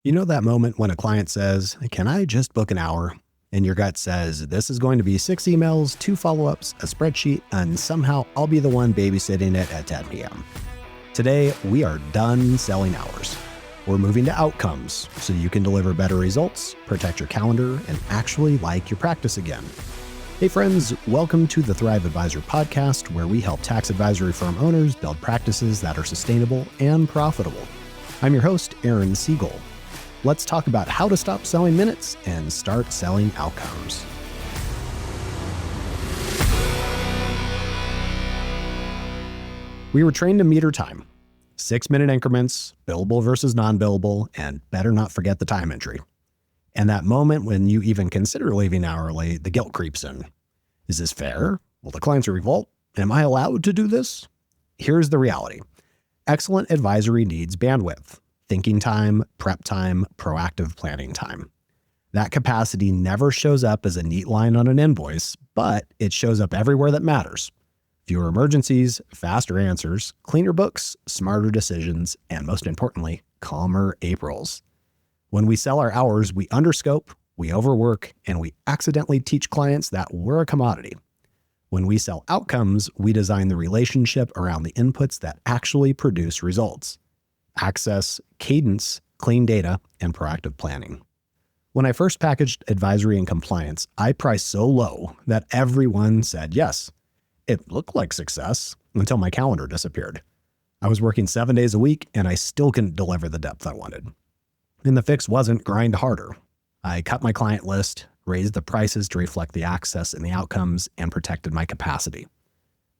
You know that moment when a client says, "Can I just book an hour?" And your gut says, "This is going to be 6 emails, 2 follow-ups, a spreadsheet, and somehow I'll be the one babysitting it at 10 p.m. Today, we are done selling hours. We're moving to outcomes so you can deliver better results, protect your calendar, and actually like your practice again. Hey friends, welcome to the Thrive Advisor podcast, where we help tax advisory firm owners build practices that are sustainable and profitable. I'm your host, Aaron Siegel. Let's talk about how to stop selling minutes and start selling outcomes. We were trained to meter time, 6-minute increments, billable versus non-billable, and better not forget the time entry. And that moment when you even consider leaving hourly, the guilt creeps in. Is this fair? Will the clients revolt? Am I allowed to do this? Here's the reality. Excellent advisory needs bandwidth. Thinking time, prep time, proactive planning time. That capacity never shows up as a neat line on an invoice, but it shows up everywhere that matters. Fewer emergencies, faster answers, cleaner books, smarter decisions, and most importantly, calmer Aprils. When we sell our hours, we underscope, we overwork, and we accidentally teach clients that we're a commodity. When we sell outcomes, we design the relationship around the inputs that actually produce results. Access, cadence, clean data, and proactive planning. When I first packaged advisory and compliance, I priced so low that everyone said yes. It looked like success until my calendar disappeared. I was working 7 days a week and I still couldn't deliver the depth I wanted. And the fix wasn't grind harder. I cut my client list, raised the prices to reflect the access and the outcomes, and protected my capacity.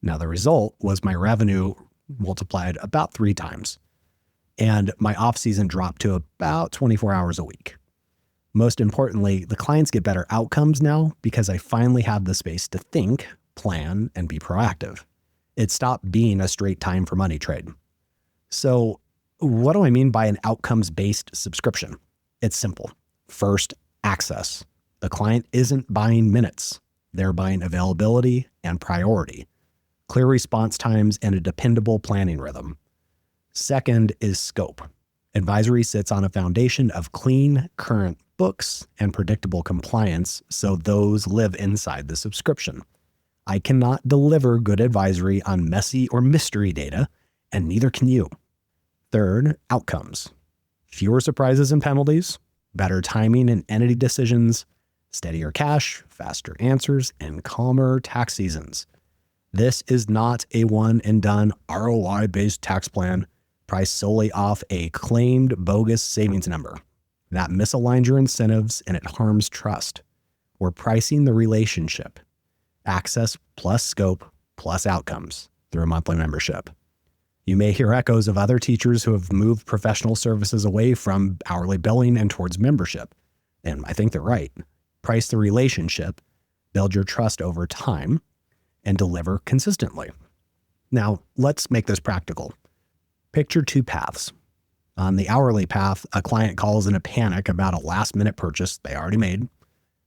Now the result was my revenue multiplied about 3 times. And my off-season dropped to about 24 hours a week. Most importantly, the clients get better outcomes now because I finally have the space to think, plan, and be proactive. It stopped being a straight time for money trade. So what do I mean by an outcomes-based subscription? It's simple. First, access. The client isn't buying minutes. They're buying availability and priority, clear response times, and a dependable planning rhythm. Second is scope. Advisory sits on a foundation of clean, current books and predictable compliance, so those live inside the subscription. I cannot deliver good advisory on messy or mystery data, and neither can you. Third, outcomes. Fewer surprises and penalties, better timing and entity decisions, steadier cash, faster answers, and calmer tax seasons. This is not a one-and-done ROI-based tax plan priced solely off a claimed bogus savings number. That misaligns your incentives and it harms trust. We're pricing the relationship, access plus scope plus outcomes, through a monthly membership. You may hear echoes of other teachers who have moved professional services away from hourly billing and towards membership. And I think they're right. Price the relationship, build your trust over time, and deliver consistently. Now, let's make this practical. Picture 2 paths. On the hourly path, a client calls in a panic about a last-minute purchase they already made.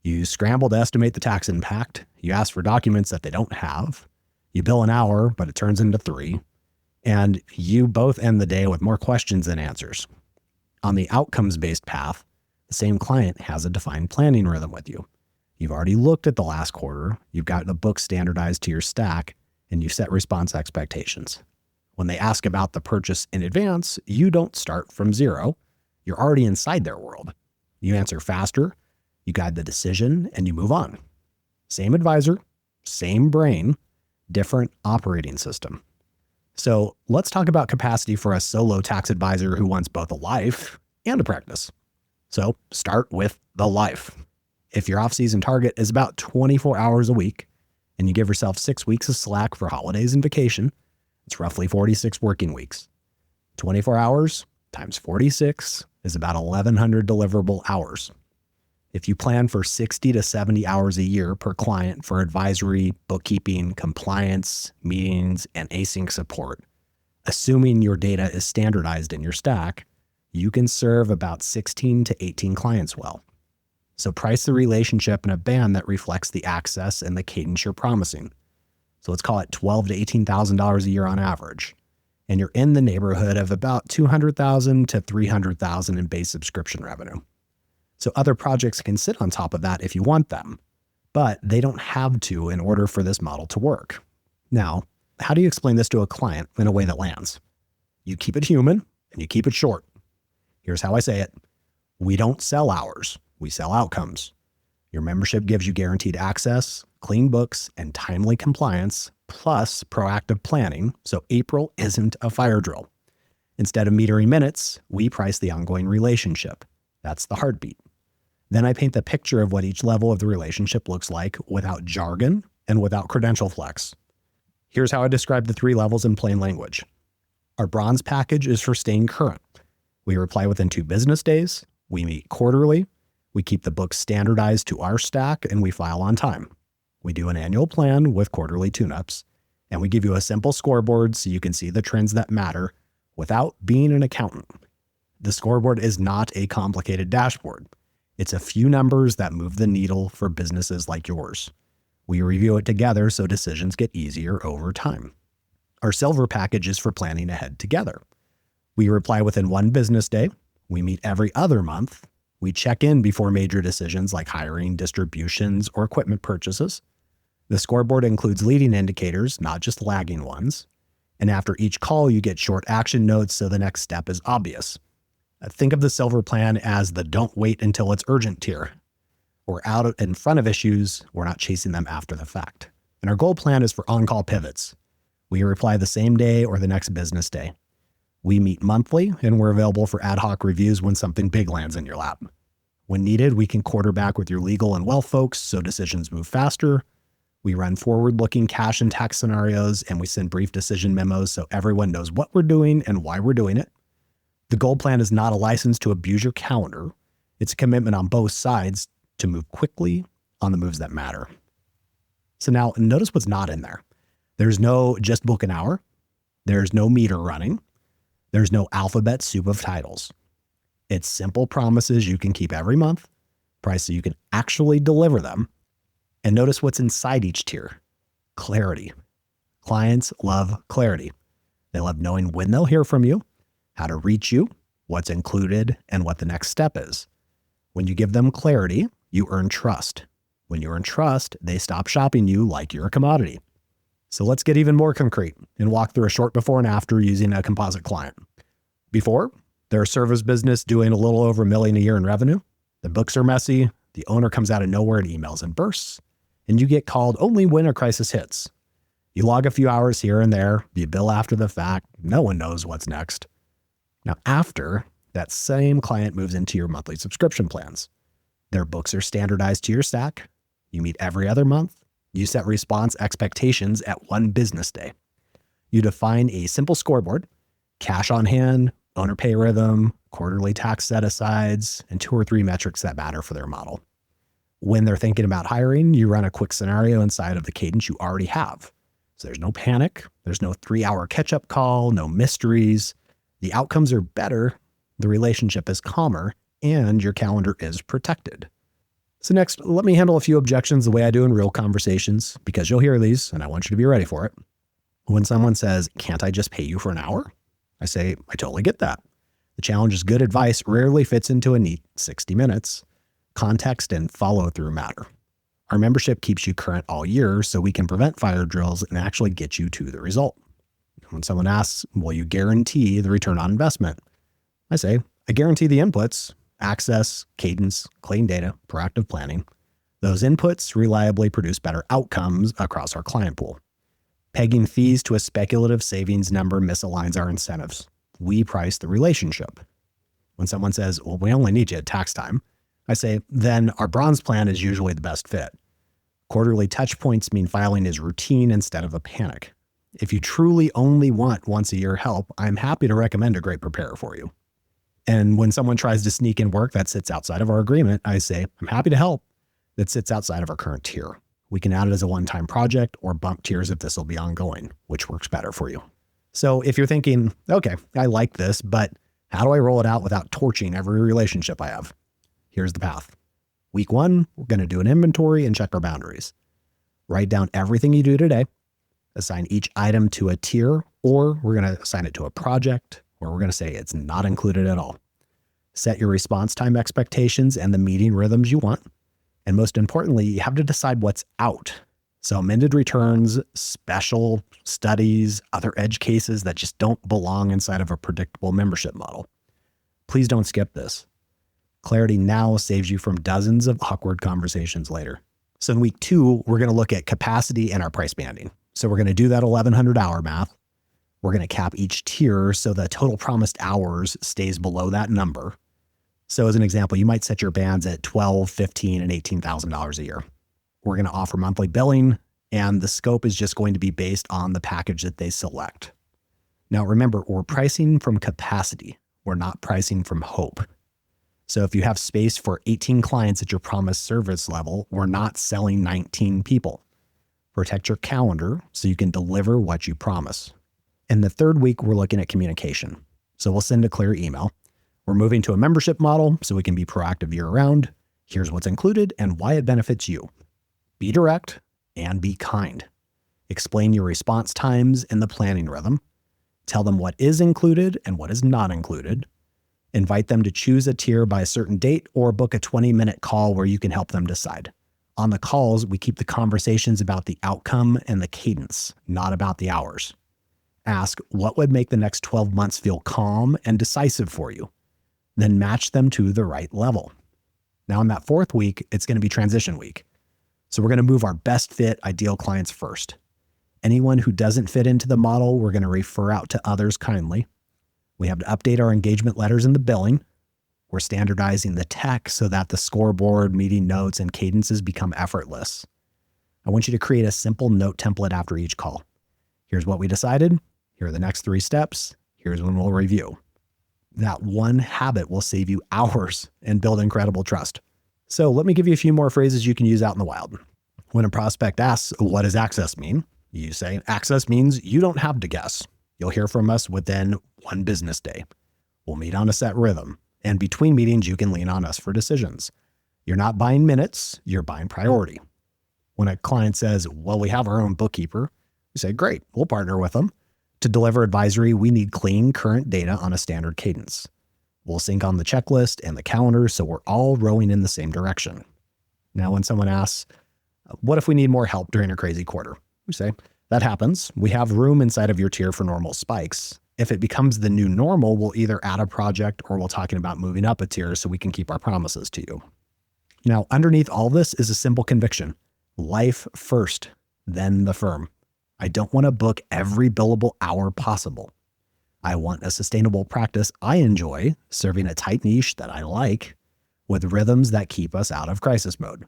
You scramble to estimate the tax impact. You ask for documents that they don't have. You bill an hour, but it turns into 3. And you both end the day with more questions than answers. On the outcomes-based path, the same client has a defined planning rhythm with you. You've already looked at the last quarter, you've got the book standardized to your stack, and you've set response expectations. When they ask about the purchase in advance, you don't start from zero. You're already inside their world. You answer faster, you guide the decision, and you move on. Same advisor, same brain, different operating system. So let's talk about capacity for a solo tax advisor who wants both a life and a practice. So start with the life. If your off-season target is about 24 hours a week and you give yourself 6 weeks of slack for holidays and vacation, it's roughly 46 working weeks. 24 hours times 46 is about 1,100 deliverable hours. If you plan for 60 to 70 hours a year per client for advisory, bookkeeping, compliance, meetings, and async support, assuming your data is standardized in your stack, you can serve about 16 to 18 clients well. So price the relationship in a band that reflects the access and the cadence you're promising. So let's call it $12,000 to $18,000 a year on average. and you're in the neighborhood of about $200,000 to $300,000 in base subscription revenue. So other projects can sit on top of that if you want them, but they don't have to in order for this model to work. Now, how do you explain this to a client in a way that lands? You keep it human and you keep it short. Here's how I say it. We don't sell hours, we sell outcomes. Your membership gives you guaranteed access, clean books, and timely compliance, plus proactive planning, so April isn't a fire drill. Instead of metering minutes, we price the ongoing relationship. That's the heartbeat. Then I paint the picture of what each level of the relationship looks like without jargon and without credential flex. Here's how I describe the 3 levels in plain language. Our bronze package is for staying current. We reply within 2 business days. We meet quarterly. We keep the books standardized to our stack, and we file on time. We do an annual plan with quarterly tune-ups, and we give you a simple scoreboard so you can see the trends that matter without being an accountant. The scoreboard is not a complicated dashboard. It's a few numbers that move the needle for businesses like yours. We review it together so decisions get easier over time. Our silver package is for planning ahead together. We reply within 1 business day. We meet every other month. We check in before major decisions like hiring, distributions, or equipment purchases. The scoreboard includes leading indicators, not just lagging ones. And after each call, you get short action notes so the next step is obvious. Think of the silver plan as the don't wait until it's urgent tier. We're out in front of issues, we're not chasing them after the fact. And our gold plan is for on-call pivots. We reply the same day or the next business day. We meet monthly, and we're available for ad hoc reviews when something big lands in your lap. When needed, we can quarterback with your legal and wealth folks so decisions move faster. We run forward-looking cash and tax scenarios, and we send brief decision memos so everyone knows what we're doing and why we're doing it. The gold plan is not a license to abuse your calendar. It's a commitment on both sides to move quickly on the moves that matter. So now notice what's not in there. There's no just book an hour. There's no meter running. There's no alphabet soup of titles. It's simple promises you can keep every month, price so you can actually deliver them. And notice what's inside each tier. Clarity. Clients love clarity. They love knowing when they'll hear from you, how to reach you, what's included, and what the next step is. When you give them clarity, you earn trust. When you earn trust, they stop shopping you like you're a commodity. So let's get even more concrete and walk through a short before and after using a composite client. Before, they're a service business doing a little over $1 million a year in revenue. The books are messy. The owner comes out of nowhere in emails and bursts, and you get called only when a crisis hits. You log a few hours here and there, you bill after the fact, no one knows what's next. Now, after, that same client moves into your monthly subscription plans. Their books are standardized to your stack. You meet every other month. You set response expectations at 1 business day. You define a simple scoreboard, cash on hand, owner pay rhythm, quarterly tax set-asides, and 2 or 3 metrics that matter for their model. When they're thinking about hiring, you run a quick scenario inside of the cadence you already have. So there's no panic. There's no 3-hour catch-up call, no mysteries. The outcomes are better, the relationship is calmer, and your calendar is protected. So next, let me handle a few objections the way I do in real conversations, because you'll hear these, and I want you to be ready for it. When someone says, "Can't I just pay you for an hour?" I say, I totally get that. The challenge is good advice rarely fits into a neat 60 minutes. Context and follow-through matter. Our membership keeps you current all year, so we can prevent fire drills and actually get you to the result. When someone asks, will you guarantee the return on investment? I say, I guarantee the inputs, access, cadence, clean data, proactive planning. Those inputs reliably produce better outcomes across our client pool. Pegging fees to a speculative savings number misaligns our incentives. We price the relationship. When someone says, well, we only need you at tax time, I say, then our bronze plan is usually the best fit. Quarterly touch points mean filing is routine instead of a panic. If you truly only want once a year help, I'm happy to recommend a great preparer for you. And when someone tries to sneak in work that sits outside of our agreement, I say, I'm happy to help. That sits outside of our current tier. We can add it as a one-time project or bump tiers if this will be ongoing, which works better for you. So if you're thinking, okay, I like this, but how do I roll it out without torching every relationship I have? Here's the path. Week 1, we're going to do an inventory and check our boundaries. Write down everything you do today. assign each item to a tier, or we're going to assign it to a project, or we're going to say it's not included at all. Set your response time expectations and the meeting rhythms you want. And most importantly, you have to decide what's out. So amended returns, special studies, other edge cases that just don't belong inside of a predictable membership model. Please don't skip this. Clarity now saves you from dozens of awkward conversations later. So in week 2, we're going to look at capacity and our price banding. So we're going to do that 1,100 hour math. We're going to cap each tier so the total promised hours stays below that number. So as an example, you might set your bands at $12,000, $15,000, and $18,000 a year. We're going to offer monthly billing, and the scope is just going to be based on the package that they select. Now remember, we're pricing from capacity. We're not pricing from hope. So if you have space for 18 clients at your promised service level, we're not selling 19 people. Protect your calendar so you can deliver what you promise. In the 3rd week, we're looking at communication. So we'll send a clear email. We're moving to a membership model so we can be proactive year-round. Here's what's included and why it benefits you. Be direct and be kind. Explain your response times and the planning rhythm. Tell them what is included and what is not included. Invite them to choose a tier by a certain date or book a 20-minute call where you can help them decide. On the calls, we keep the conversations about the outcome and the cadence, not about the hours. Ask what would make the next 12 months feel calm and decisive for you. Then match them to the right level. Now in that 4th week, it's going to be transition week. So we're going to move our best fit ideal clients first. Anyone who doesn't fit into the model, we're going to refer out to others kindly. We have to update our engagement letters in the billing. We're standardizing the tech so that the scoreboard, meeting notes, and cadences become effortless. I want you to create a simple note template after each call. Here's what we decided. Here are the next 3 steps. Here's when we'll review. That one habit will save you hours and build incredible trust. So let me give you a few more phrases you can use out in the wild. When a prospect asks, what does access mean? You say, access means you don't have to guess. You'll hear from us within 1 business day. We'll meet on a set rhythm. And between meetings, you can lean on us for decisions. You're not buying minutes, you're buying priority. When a client says, well, we have our own bookkeeper, we say, great, we'll partner with them. To deliver advisory, we need clean, current data on a standard cadence. We'll sync on the checklist and the calendar so we're all rowing in the same direction. Now, when someone asks, what if we need more help during a crazy quarter? We say, that happens. We have room inside of your tier for normal spikes. If it becomes the new normal, we'll either add a project or we're talking about moving up a tier so we can keep our promises to you. Now, underneath all this is a simple conviction. Life first, then the firm. I don't want to book every billable hour possible. I want a sustainable practice I enjoy, serving a tight niche that I like, with rhythms that keep us out of crisis mode.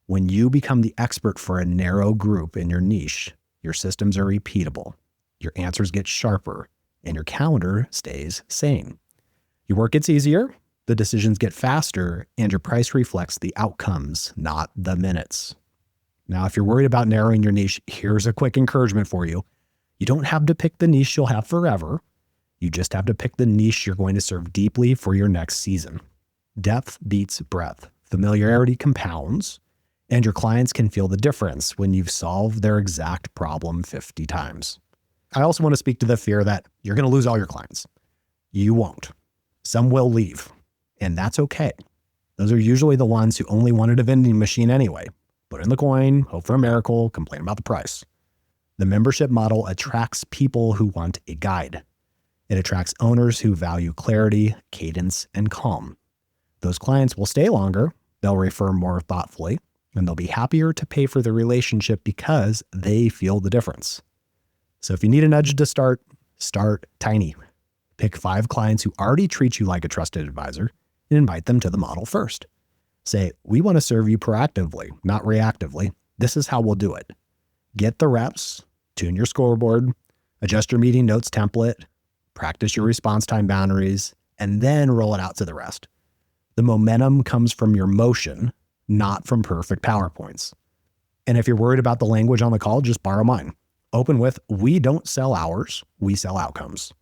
When you become the expert for a narrow group in your niche, your systems are repeatable, your answers get sharper, and your calendar stays sane. Your work gets easier, the decisions get faster, and your price reflects the outcomes, not the minutes. Now, if you're worried about narrowing your niche, here's a quick encouragement for you. You don't have to pick the niche you'll have forever. You just have to pick the niche you're going to serve deeply for your next season. Depth beats breadth. Familiarity compounds, and your clients can feel the difference when you've solved their exact problem 50 times. I also want to speak to the fear that you're going to lose all your clients. You won't. Some will leave, and that's okay. Those are usually the ones who only wanted a vending machine anyway. Put in the coin, hope for a miracle, complain about the price. The membership model attracts people who want a guide. It attracts owners who value clarity, cadence, and calm. Those clients will stay longer, they'll refer more thoughtfully, and they'll be happier to pay for the relationship because they feel the difference. So if you need a nudge to start tiny. Pick 5 clients who already treat you like a trusted advisor and invite them to the model first. Say, we want to serve you proactively, not reactively. This is how we'll do it. Get the reps, tune your scoreboard, adjust your meeting notes template, practice your response time boundaries, and then roll it out to the rest. The momentum comes from your motion, not from perfect PowerPoints. And if you're worried about the language on the call, just borrow mine. Open with, we don't sell hours, we sell outcomes.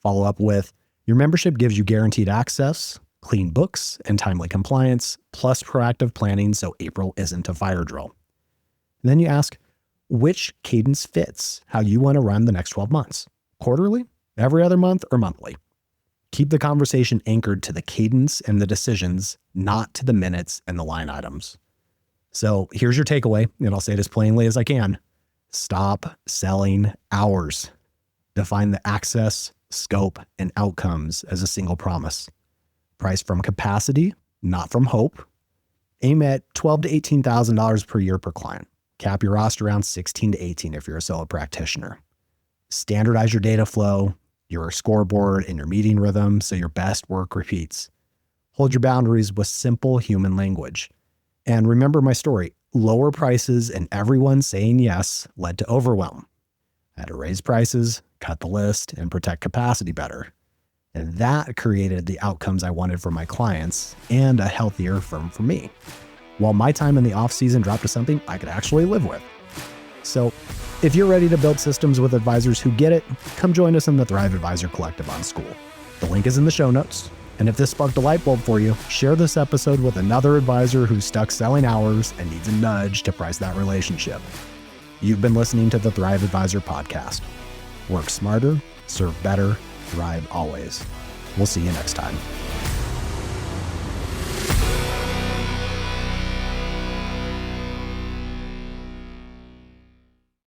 Follow up with, your membership gives you guaranteed access, clean books, and timely compliance, plus proactive planning so April isn't a fire drill. And then you ask, which cadence fits how you want to run the next 12 months. Quarterly, every other month, or monthly. Keep the conversation anchored to the cadence and the decisions, not to the minutes and the line items. So here's your takeaway, and I'll say it as plainly as I can. Stop selling hours. Define the access, scope, and outcomes as a single promise. Price from capacity, not from hope. Aim at $12,000 to $18,000 per year per client. Cap your roster around 16 to 18 if you're a solo practitioner. Standardize your data flow, your scoreboard, and your meeting rhythm so your best work repeats. Hold your boundaries with simple human language. And remember my story. Lower prices and everyone saying yes led to overwhelm. I had to raise prices, cut the list, and protect capacity better. And that created the outcomes I wanted for my clients and a healthier firm for me. While my time in the off season dropped to something I could actually live with. So if you're ready to build systems with advisors who get it, come join us in the Thrive Advisor Collective on School. The link is in the show notes. And if this sparked a light bulb for you, share this episode with another advisor who's stuck selling hours and needs a nudge to price that relationship. You've been listening to the Thrive Advisor podcast. Work smarter, serve better, thrive always. We'll see you next time.